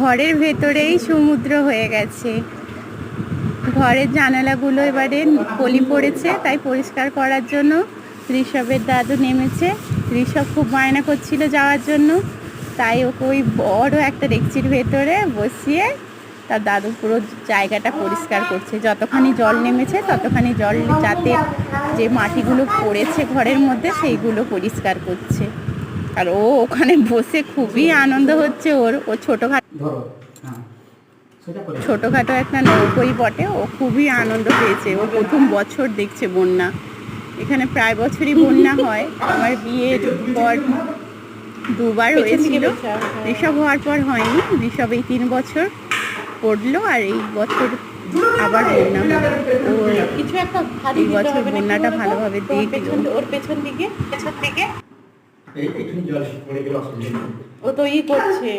ঘরের ভেতরেই সমুদ্র হয়ে গেছে। ঘরের জানালাগুলো এবারে পলি পড়েছে, তাই পরিষ্কার করার জন্য ঋষভের দাদু নেমেছে। ঋষভ খুব বায়না করছিল যাওয়ার জন্য, তাই ওকে ওই বড় একটা ডেকচির ভেতরে বসিয়ে তার দাদু পুরো জায়গাটা পরিষ্কার করছে। যতখানি জল নেমেছে ততখানি জল যাতে যে মাটিগুলো পড়েছে ঘরের মধ্যে সেইগুলো পরিষ্কার করছে। আর ও ওখানে বসে খুবই আনন্দ হচ্ছে ওর। ও ছোটোখাটো একটা নৌকোই বটে, ও খুবই আনন্দ পেয়েছে। ও প্রথম বছর দেখছে বন্যা। এখানে প্রায় বছরই বন্যা হয়। আমার বিয়ের পর দুবার হয়েছিল, ঋষভ হওয়ার পর হয়নি। ঋষভ এই 3 বছর পড়লো, আর এই বছর আবার বন্যা। ও কিছু একটা এই বছর বন্যাটা ভালোভাবে দেখলো। ওর পেছন দিকে ও তো ই করছে।